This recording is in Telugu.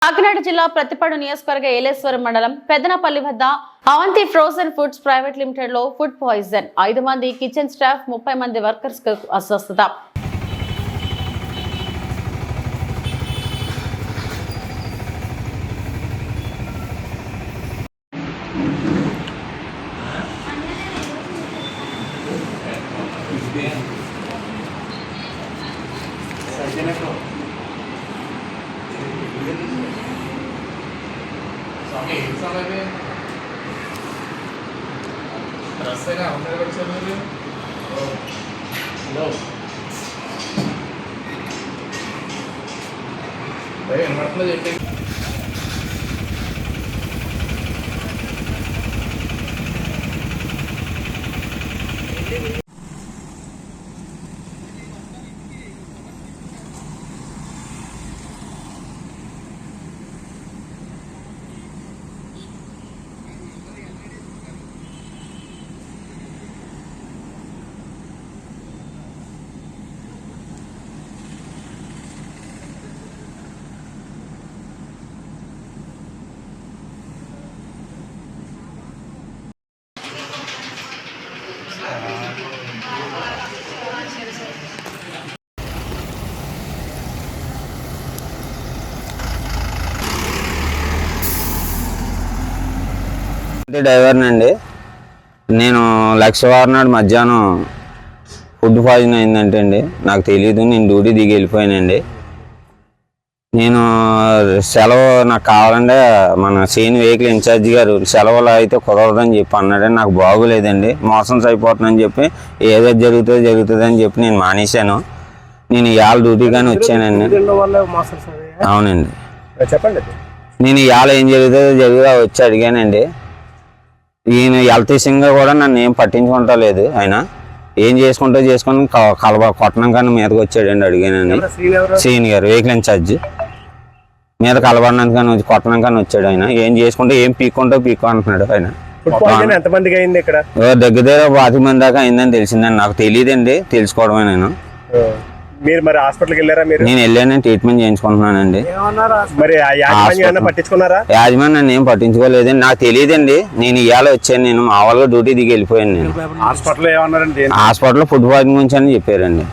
కాకినాడ జిల్లా ప్రతిపాడు నియోజకవర్గ ఏలేశ్వరం మండలం పెద్దనపల్లి వద్ద Avanti frozen foods private limited లో ఫుడ్ పాయిజన్ 5 మంది కిచెన్ స్టాఫ్ 30 మంది వర్కర్స్ కు అస్వస్థత. డ్రైవర్ నండి. నేను లక్షవారం నాడు మధ్యాహ్నం ఫుడ్ పాయిజన్ అయిందంటే అండి నాకు తెలియదు. నేను డ్యూటీ దిగి వెళ్ళిపోయానండి. నేను సెలవు నాకు కావాలంటే మన సీన్ వెహికల్ ఇన్ఛార్జ్ గారు సెలవులు అయితే కుదరదని చెప్పి అన్నాడండి. నాకు బాగోలేదండి, మోషన్స్ అయిపోతుందని చెప్పి ఏదో జరుగుతుంది అని చెప్పి నేను మానేశాను. నేను ఇవాళ డ్యూటీ కానీ వచ్చానండి. అవునండి, చెప్పండి. నేను ఇవాళ ఏం జరుగుతుందో వచ్చి అడిగానండి. ఈయన హెల్త్ విషయంగా కూడా నన్ను ఏం పట్టించుకుంటా లేదు. ఆయన ఏం చేసుకొని కొట్టడం కానీ మీదకి వచ్చాడండి. అడిగానండి. సీన్ గారు వెహికల్ ఇన్ఛార్జ్ మీద కలబడినందుకు కానీ కొట్టడం కానీ వచ్చాడు. ఆయన ఏం చేసుకుంటే ఏం పీక్కో అంటున్నాడు. ఆయన దగ్గర 5 మంది దాకా అయిందని తెలిసిందండి. నాకు తెలియదండి, తెలుసుకోవడమే. నేను మీరు మరి హాస్పిటల్కి వెళ్ళారా? నేను వెళ్ళాను, ట్రీట్మెంట్ చేయించుకుంటున్నానండి. మరి పట్టించుకున్నారా? యాజమాన్యం నన్ను ఏం పట్టించుకోలేదండి. నాకు తెలియదండి. నేను ఇవాళ వచ్చాను. నేను మామూలుగా డ్యూటీ దిగి వెళ్ళిపోయాను. నేను హాస్పిటల్లో ఏమన్నారండి? హాస్పిటల్లో ఫుడ్ పాయిజన్ గురించి అని చెప్పారండి.